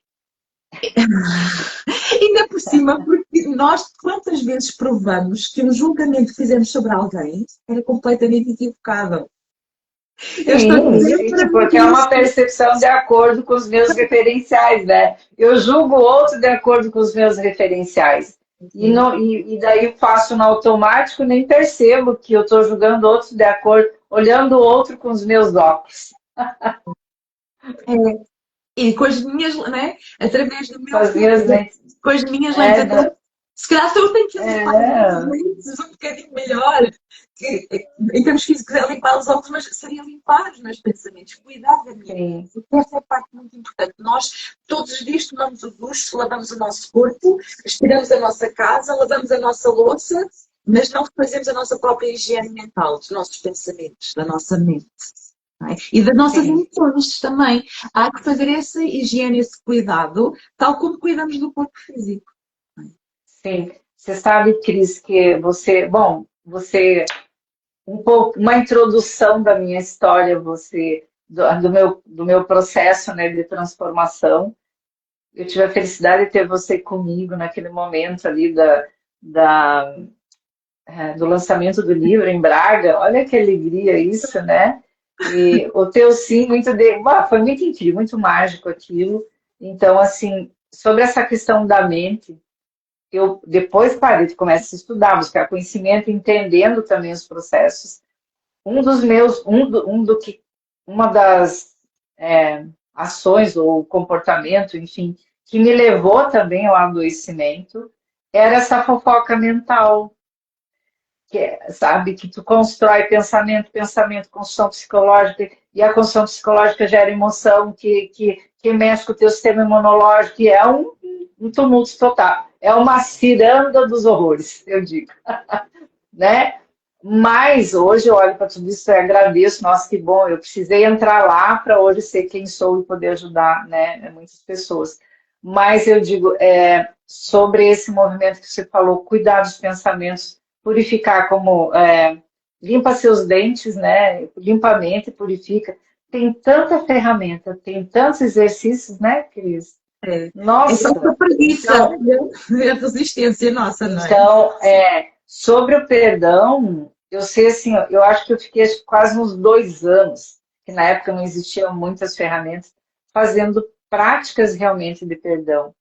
Ainda por cima, porque nós quantas vezes provamos que um julgamento que fizemos sobre alguém era completamente equivocado. Eu estou Sim, sempre gente, a porque ver é uma isso. percepção de acordo com os meus referenciais, né? Eu julgo o outro de acordo com os meus referenciais. E daí eu faço no automático, nem percebo que eu estou julgando outros de acordo, olhando o outro com os meus óculos, É, e com as minhas, né? Através do com meu as minhas filtro, lentes. com as minhas lentes. É, Então, se calhar só eu tenho que limpar as minhas é, lentes um bocadinho melhor. Em termos físicos, é limpar os óculos, mas seria limpar os meus pensamentos, cuidar da minha mente. sim, Porque essa é a parte muito importante. Nós, todos os dias, tomamos o duche, lavamos o nosso corpo, estiramos a nossa casa, lavamos a nossa louça, mas não fazemos a nossa própria higiene mental, dos nossos pensamentos, da nossa mente. Não é? E das nossas sim. emoções também. Há que fazer essa higiene, esse cuidado, tal como cuidamos do corpo físico. Sim, você sabe, Cris, que você um pouco uma introdução da minha história, do meu processo, né, de transformação. Eu tive a felicidade de ter você comigo naquele momento ali da do lançamento do livro em Braga. Olha que alegria isso, né? E o teu sim, foi muito incrível, muito mágico aquilo. Então, assim, sobre essa questão da mente, eu depois, claro, eu começo a estudar, buscar conhecimento, entendendo também os processos. Um dos meus, um do que, uma das ações ou comportamento, enfim, que me levou também ao adoecimento, era essa fofoca mental, sabe, que tu constrói pensamento, construção psicológica, e a construção psicológica gera emoção, que mexe com o teu sistema imunológico, que é um tumulto total. É uma ciranda dos horrores, eu digo, né? Mas hoje eu olho para tudo isso e agradeço, nossa, que bom, eu precisei entrar lá para hoje ser quem sou e poder ajudar, né, muitas pessoas. Mas eu digo, sobre esse movimento que você falou, cuidar dos pensamentos, purificar como limpa seus dentes, né, limpa a mente, purifica. Tem tanta ferramenta, tem tantos exercícios, né, Cris? É só Nossa! uma preguiça, Então, é a resistência nossa, não é? então, sobre o perdão, eu sei assim, eu acho que eu fiquei quase uns 2 anos, que na época não existiam muitas ferramentas, fazendo práticas realmente de perdão.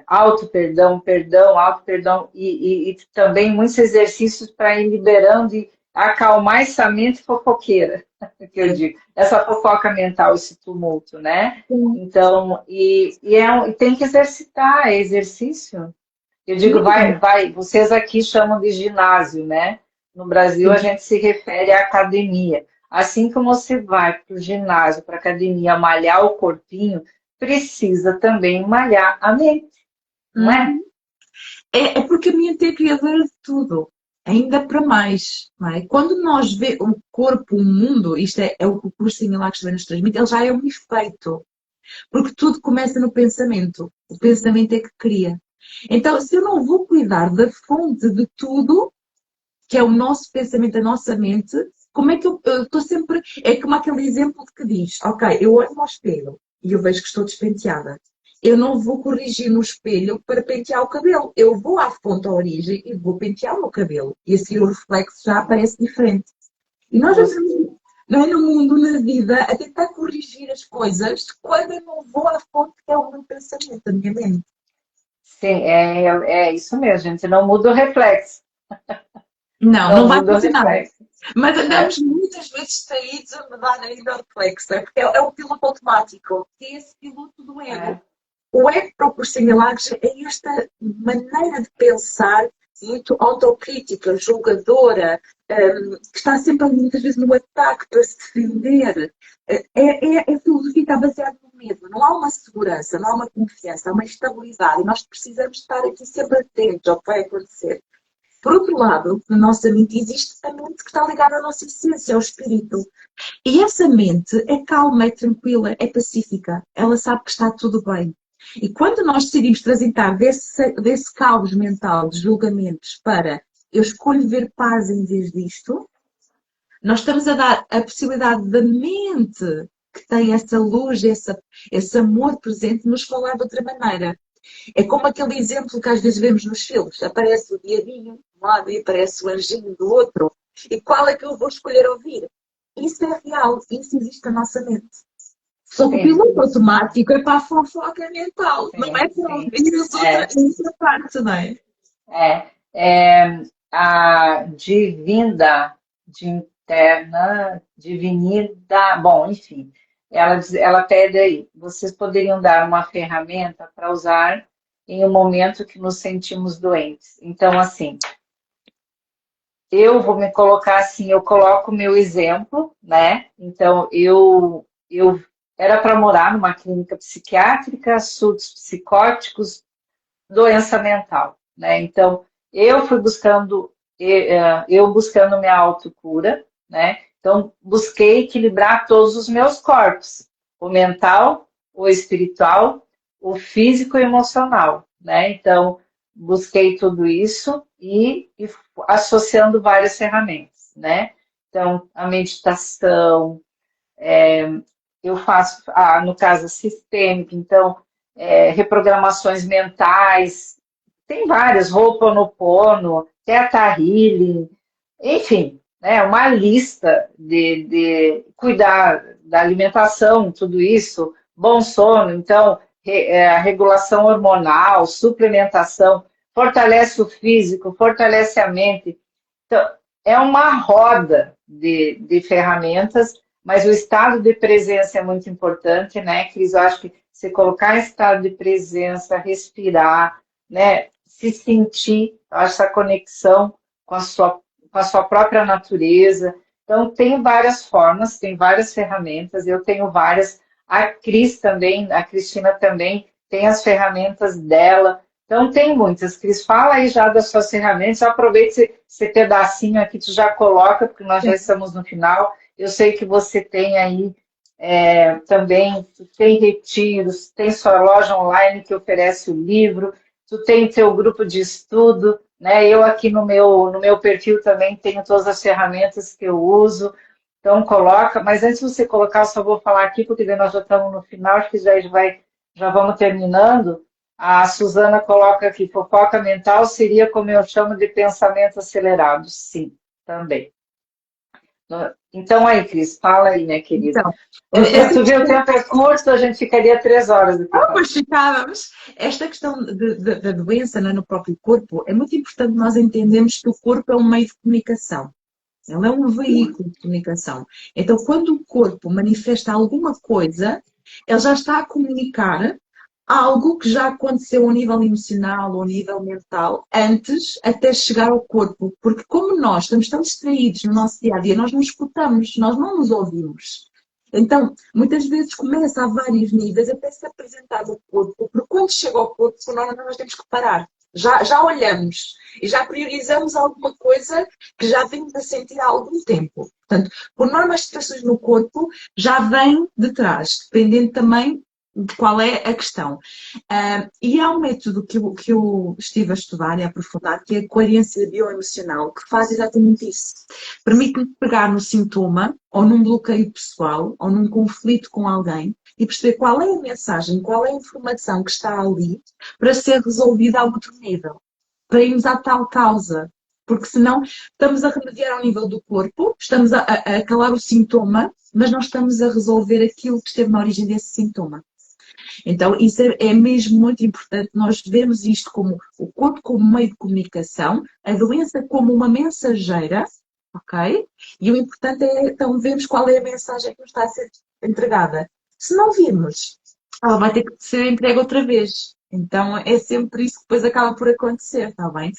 Auto-perdão, perdão, auto-perdão, e também muitos exercícios para ir liberando e acalmar essa mente fofoqueira, que eu digo, essa fofoca mental, esse tumulto, né? Sim. Então, e tem que exercitar, é exercício. Eu digo, Sim. vocês aqui chamam de ginásio, né? No Brasil a gente se refere à academia. Assim como você vai para o ginásio, para a academia, malhar o corpinho, precisa também malhar a mente, não é? Uhum. É porque a mente é criadora de tudo, ainda para mais, não é? Quando nós vê o corpo, o mundo, isto é o que o curso de Milagres também nos transmite, ele já é um efeito, porque tudo começa no pensamento, o pensamento é que cria. Então, se eu não vou cuidar da fonte de tudo, que é o nosso pensamento, a nossa mente, como é que eu estou sempre. É como aquele exemplo que diz: ok, eu olho ao espelho e eu vejo que estou despenteada. Eu não vou corrigir no espelho para pentear o cabelo. Eu vou à fonte, à origem e vou pentear o meu cabelo. E assim o reflexo já aparece diferente. E nós andamos, não é, no mundo, na vida, a tentar corrigir as coisas quando eu não vou à fonte que é o meu pensamento, a minha mente. Sim, é isso mesmo, gente. Não muda o reflexo. Não, Não não vai muda o funcionar. reflexo. Mas É, andamos muitas vezes saídos a mudar ainda o reflexo, é porque é o piloto automático, que é esse piloto do ego. é, O ego para o curso em milagres é esta maneira de pensar muito autocrítica, julgadora, que está sempre muitas vezes no ataque para se defender. A filosofia está baseada no medo. Não há uma segurança, não há uma confiança, há uma estabilidade. E nós precisamos estar aqui sempre atentos ao que vai acontecer. Por outro lado, na nossa mente existe a mente que está ligada à nossa essência, ao espírito. E essa mente é calma, é tranquila, é pacífica. Ela sabe que está tudo bem. E quando nós decidimos transitar desse caos mental de julgamentos para eu escolho ver paz em vez disto, nós estamos a dar a possibilidade da mente que tem essa luz, esse amor presente, nos falar de outra maneira. É como aquele exemplo que às vezes vemos nos filmes. Aparece o diabinho de um lado e aparece o anjinho do outro. E qual é que eu vou escolher ouvir? Isso é real, isso existe na nossa mente. Só que o sim, piloto automático é para a fofoca mental, não sim, é para sim. ouvir É, outra parte, não é? é, a divinida, bom, enfim, ela pede aí, vocês poderiam dar uma ferramenta para usar em um momento que nos sentimos doentes. Então, assim, eu vou me colocar assim, eu coloco o meu exemplo, né? Então, eu era para morar numa clínica psiquiátrica, surtos psicóticos, doença mental, né? Então, eu fui buscando, eu buscando minha autocura, né? Então, busquei equilibrar todos os meus corpos, o mental, o espiritual, o físico e o emocional, né? Então, busquei tudo isso e associando várias ferramentas, né? Então, a meditação, eu faço, no caso, sistêmica, então, reprogramações mentais, tem várias, Ho'oponopono, Theta Healing, enfim, né, uma lista de cuidar da alimentação, tudo isso, bom sono, então, a regulação hormonal, suplementação, fortalece o físico, fortalece a mente. Então, é uma roda de ferramentas, mas o estado de presença é muito importante, né, Cris? Eu acho que se colocar em estado de presença, respirar, né, se sentir, essa conexão com com a sua própria natureza. Então, tem várias formas, tem várias ferramentas, eu tenho várias, a Cris também, a Cristina também tem as ferramentas dela. Então, tem muitas. Cris, fala aí já das suas ferramentas, aproveita esse pedacinho aqui, tu já coloca, porque nós já estamos no final. Eu sei que você tem aí também, tu tem retiros, tem sua loja online que oferece o livro, tu tem teu grupo de estudo, né? Eu aqui no meu perfil também tenho todas as ferramentas que eu uso. Então, coloca, mas antes de você colocar, eu só vou falar aqui, porque daí nós já estamos no final, acho que já vamos terminando. A Suzana coloca aqui, fofoca mental seria como eu chamo de pensamento acelerado. Sim, também. Então aí, Cris, fala aí, minha querida. Então, Tu vê, o tempo é curto, a gente ficaria 3 horas aqui. pois ficávamos. Esta questão da doença, né, no próprio corpo, é muito importante nós entendermos que o corpo é um meio de comunicação. Ele é um veículo de comunicação. Então, quando o corpo manifesta alguma coisa, ele já está a comunicar algo que já aconteceu ao nível emocional ou ao nível mental antes até chegar ao corpo. Porque como nós estamos tão distraídos no nosso dia a dia, nós não escutamos, nós não nos ouvimos. Então, muitas vezes começa a vários níveis até se apresentar no corpo, porque quando chega ao corpo, nós temos que parar. Já olhamos e já priorizamos alguma coisa que já vimos a sentir há algum tempo. Portanto, por norma, as situações no corpo já vêm de trás, dependendo também de qual é a questão. E há um método que eu estive a estudar e a aprofundar, que é a coerência bioemocional, que faz exatamente isso. Permite-me pegar no sintoma, ou num bloqueio pessoal, ou num conflito com alguém, e perceber qual é a mensagem, qual é a informação que está ali para ser resolvida a outro nível, para irmos à tal causa. Porque senão estamos a remediar ao nível do corpo, estamos a calar o sintoma, mas não estamos a resolver aquilo que esteve na origem desse sintoma. Então, isso é mesmo muito importante, nós vermos isto como o corpo como meio de comunicação, a doença como uma mensageira, ok? E o importante é, então, vermos qual é a mensagem que nos está a ser entregada. Se não virmos, ela vai ter que ser entregue outra vez. Então, é sempre isso que depois acaba por acontecer, está bem?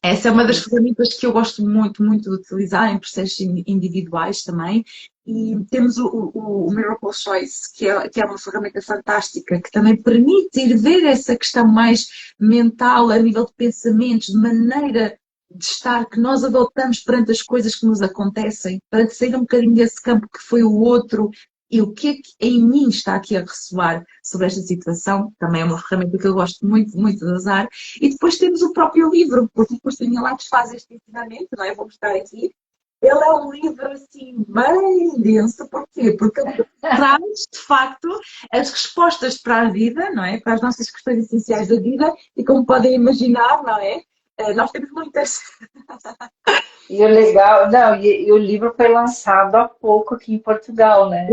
Essa é uma das ferramentas que eu gosto muito, muito de utilizar em processos individuais também. E temos o Miracle Choice, que é uma ferramenta fantástica, que também permite ir ver essa questão mais mental, a nível de pensamentos, de maneira de estar que nós adotamos perante as coisas que nos acontecem, para sair um bocadinho desse campo que foi o outro. E o que é que em mim está aqui a ressoar sobre esta situação? Também é uma ferramenta que eu gosto muito, muito de usar. E depois temos o próprio livro, porque o Cursinho Lattes faz este ensinamento, não é? Eu vou mostrar aqui. Ele é um livro assim, bem denso. Porquê? Porque ele traz, de facto, as respostas para a vida, não é? Para as nossas questões essenciais da vida. E como podem imaginar, não é? Nós temos muitas. E o legal, não, e o livro foi lançado há pouco aqui em Portugal, né?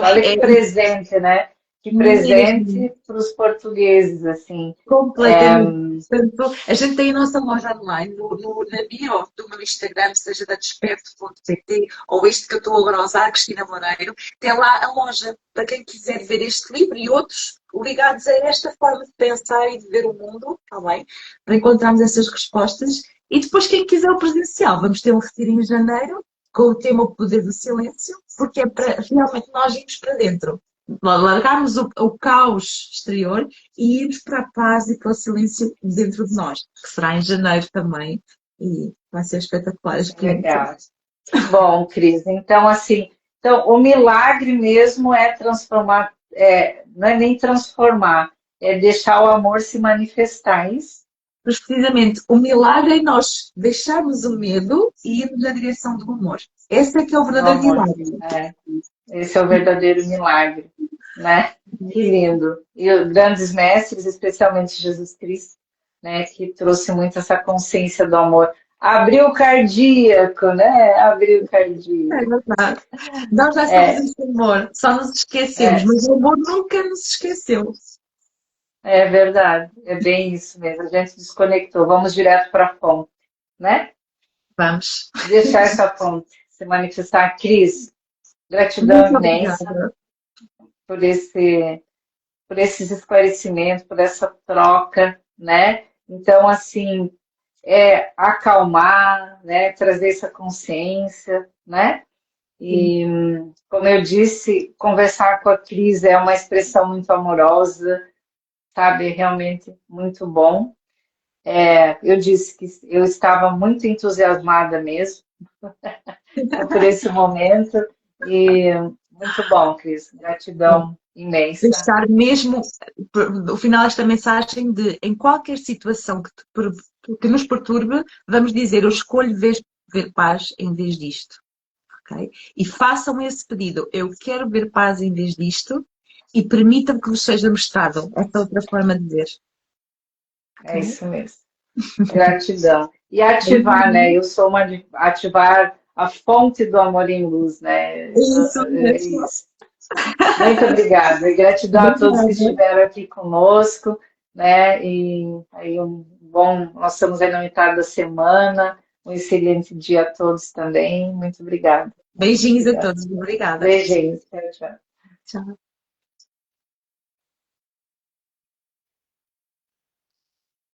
Olha que presente, né? Que presente para os portugueses, assim. Completamente. Portanto, a gente tem a nossa loja online na bio do meu Instagram, seja da desperto.pt ou este que eu estou agora a usar, Cristina Moreiro, tem lá a loja para quem quiser ver este livro e outros ligados a esta forma de pensar e de ver o mundo, está bem? Para encontrarmos essas respostas. E depois, quem quiser o presencial, vamos ter um retiro em janeiro com o tema O Poder do Silêncio, porque é para realmente nós irmos para dentro. Largarmos o caos exterior e irmos para a paz e para o silêncio dentro de nós, que será em janeiro também, e vai ser espetacular. Legal. Bom, Cris, então assim, o milagre mesmo é transformar, não é nem transformar, é deixar o amor se manifestar, isso? Mas precisamente o milagre é nós deixarmos o medo e irmos na direção do amor. Esse é que é o verdadeiro milagre. Esse é o verdadeiro milagre, né? Que lindo. E os grandes mestres, especialmente Jesus Cristo, né, que trouxe muito essa consciência do amor. Abriu o cardíaco, né? Abriu o É cardíaco. verdade. Nós já somos É, esse amor, só nos esquecemos, é, mas o amor nunca nos esqueceu. é verdade. É bem isso mesmo. A gente desconectou. Vamos direto para a fonte, né? Vamos. Deixar essa fonte se manifestar. Cris, gratidão Muito imensa obrigada. por por esses esclarecimentos, por essa troca, né? Então, assim, acalmar, né? Trazer essa consciência, né? E, como eu disse, conversar com a Cris é uma expressão muito amorosa, sabe? Realmente muito bom. Eu disse que eu estava muito entusiasmada mesmo por esse momento e muito bom, Cris. Gratidão imensa. Deixar mesmo o final desta mensagem de em qualquer situação que nos perturbe, vamos dizer, eu escolho ver paz em vez disto. Ok? E façam esse pedido. Eu quero ver paz em vez disto e permitam que vos seja mostrado. Essa é outra forma de dizer. É Ok? isso mesmo. Gratidão. E ativar, né? Eu sou uma de ativar a fonte do amor em luz, né? Isso É mesmo. isso. Muito obrigada. E gratidão a todos que Obrigada. estiveram aqui conosco, né? E aí nós estamos aí na metade da semana. Um excelente dia a todos também. Muito obrigada. Beijinhos a Obrigada. todos. Obrigada. Beijinhos. Tchau, tchau. Tchau.